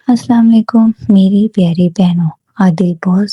अस्सलाम वालेकुम मेरी प्यारी बहनों। आज दिल बहुत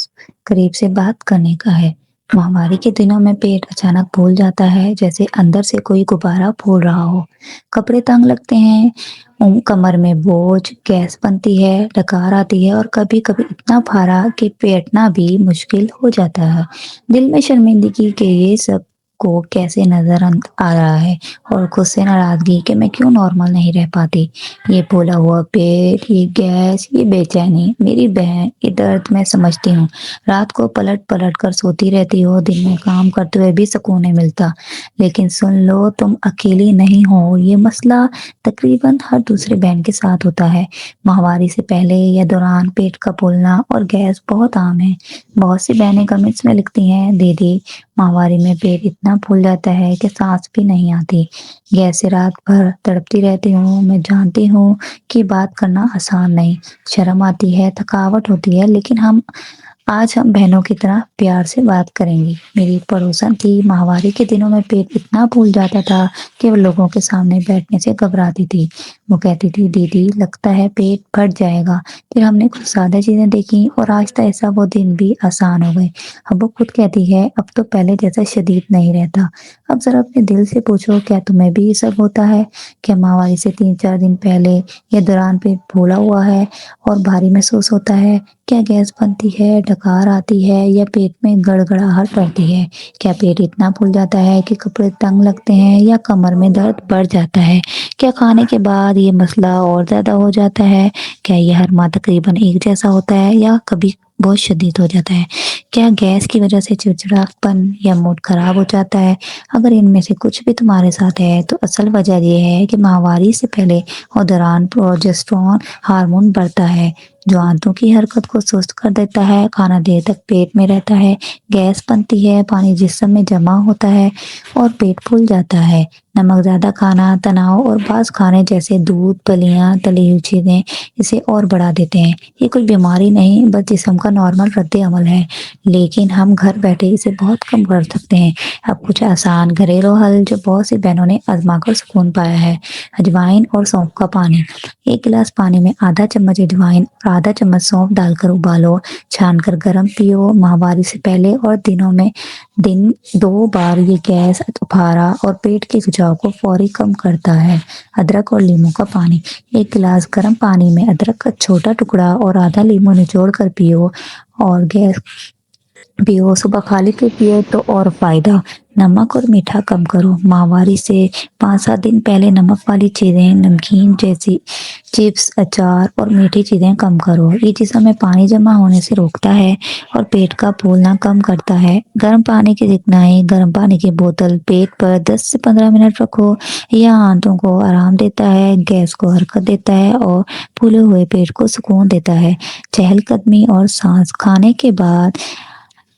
करीब से बात करने का है। महामारी के दिनों में पेट अचानक फूल जाता है, जैसे अंदर से कोई गुब्बारा फूल रहा हो। कपड़े तंग लगते हैं, कमर में बोझ, गैस बनती है, डकार आती है और कभी-कभी इतना भारा कि बैठना भी मुश्किल हो जाता है। दिल में शर्मिंदगी कि ये सब को कैसे नजर आ रहा है और खुद से नाराजगी कि मैं क्यों नॉर्मल नहीं रह पाती। ये फूला हुआ पेट, ये गैस, ये बेचैनी, मेरी बहन, ये दर्द मैं समझती हूँ। रात को पलट-पलट कर सोती रहती हो, दिन में काम करते हुए भी सुकून नहीं मिलता। लेकिन सुन लो, तुम अकेली नहीं हो, ये मसला तकरीबन हर दूसरी बहन के साथ होता है। माहवारी से पहले या दौरान पेट का फूलना और गैस बहुत आम है। बहुत सी बहनें कमेंट्स में लिखती हैं, दीदी माहवारी में पेट इतना फूल जाता है कि सांस भी नहीं आती। गैस से रात भर तड़पती रहती हूँ। मैं जानती हूँ कि बात करना आसान नहीं, शर्म आती है, थकावट होती है, लेकिन आज हम बहनों की तरह प्यार से बात करेंगी। मेरी एक पड़ोसन थी, माहवारी के दिनों में पेट इतना फूल जाता था कि वो लोगों के सामने बैठने से घबराती थी। वो कहती थी, दीदी लगता है पेट फट जाएगा। फिर हमने कुछ सादा चीजें देखी और आहिस्ता ऐसा वो दिन भी आसान हो गए। अब वो खुद कहती है, अब तो पहले जैसा शदीद नहीं रहता। अब जरा अपने दिल से पूछो, क्या तुम्हें भी ये सब होता है? क्या माहवारी से 3-4 दिन पहले या दौरान पेट फूला हुआ है और भारी महसूस होता है? क्या गैस बनती है, डकार आती है या पेट में गड़गड़ाहट बढ़ती है? क्या पेट इतना फूल जाता है कि कपड़े तंग लगते हैं या कमर में दर्द बढ़ जाता है? क्या खाने के बाद ये मसला और ज़्यादा हो जाता है? क्या ये हर माह तकरीबन एक जैसा होता है या कभी बहुत शदीद हो जाता है? क्या गैस की वजह से चिड़चिड़ापन या मूड खराब हो जाता है? अगर इनमें से कुछ भी तुम्हारे साथ है तो असल वजह ये है कि माहवारी से पहले और दौरान प्रोजेस्टेरोन हार्मोन बढ़ता है, जो आंतों की हरकत को सुस्त कर देता है। खाना देर तक पेट में रहता है, गैस बनती है, पानी जिस्म में जमा होता है और पेट फूल जाता है। नमक ज्यादा खाना, तनाव और बास खाने जैसे दूध, फलियां, तली हुई चीजें इसे और बढ़ा देते हैं। ये कोई बीमारी नहीं, बस जिस्म का नॉर्मल रद्द अमल है, लेकिन हम घर बैठे इसे बहुत कम कर सकते हैं। अब कुछ आसान घरेलू हल जो बहुत सी बहनों ने आजमा कर सुकून पाया है। अजवाइन और सौंफ का पानी। 1 गिलास पानी में आधा चम्मच अजवाइन और आधा चम्मच सौंफ डालकर उबालो, छानकर गर्म पियो। माहवारी से पहले और दिन 2 बार ये गैस, बुखारा और पेट के खिंचाव को फौरी कम करता है। अदरक और लीमू का पानी। 1 गिलास गर्म पानी में अदरक का छोटा टुकड़ा और आधा लीमू निचोड़ कर पियो और गैस पियो। सुबह खाली पेट पियो तो और फायदा। नमक और मीठा कम करो। माहवारी से 5-7 दिन पहले नमक वाली चीजें, नमकीन जैसी चिप्स, अचार और मीठी चीजें कम करो। ये जिस्म में पानी जमा होने से रोकता है और पेट का फूलना कम करता है। गर्म पानी की चिकनाई। गर्म पानी की बोतल पेट पर 10 से 15 मिनट रखो। यह आंतों को आराम देता है, गैस को हरकत देता है और फूले हुए पेट को सुकून देता है। चहलकदमी और सांस। खाने के बाद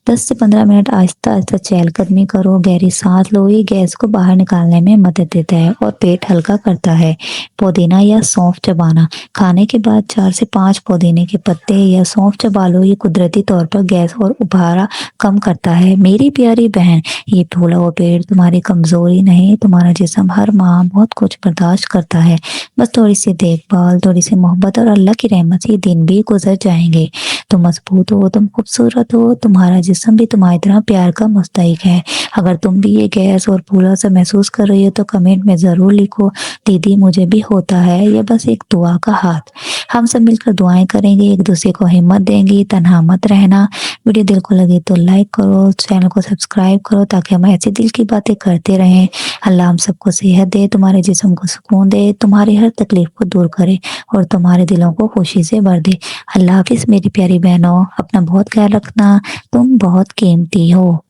10 से 15 मिनट आहिस्ता आहिस्ता चहलकदमी करो, गहरी सांस लो। ये गैस को बाहर निकालने में मदद देता है और पेट हल्का करता है। पुदीना या सौंफ चबाना। खाने के बाद 4 से 5 पुदीने के पत्ते या सौंफ चबा लो। ये कुदरती तौर पर गैस और उबारा कम करता है। मेरी प्यारी बहन, ये फूला हुआ पेट तुम्हारी कमजोरी नहीं, तुम्हारा जिस्म हर माह बहुत कुछ बर्दाश्त करता है। बस थोड़ी सी देखभाल, थोड़ी सी मोहब्बत और अल्लाह की रहमत से ये दिन भी गुजर जाएंगे। तुम मजबूत हो, तुम खूबसूरत हो, तुम्हारा जिस्म भी तुम्हारी तरह प्यार का मुस्तहिक है। अगर तुम भी ये गैस और फूला सा महसूस कर रही हो तो कमेंट में जरूर लिखो, दीदी मुझे भी होता है। ये बस एक दुआ का हाथ। हम सब मिलकर दुआएं करेंगे, एक दूसरे को हिम्मत देंगे। तन्हा मत रहना। वीडियो दिल को लगे तो लाइक करो, चैनल को सब्सक्राइब करो ताकि हम ऐसी दिल की बातें करते रहें। अल्लाह हम सबको सेहत दे, तुम्हारे जिस्म को सुकून दे, तुम्हारी हर तकलीफ को दूर करे और तुम्हारे दिलों को खुशी से भर दे। अल्लाह हाफिज मेरी प्यारी बहनों, अपना बहुत ख्याल रखना। तुम बहुत कीमती हो।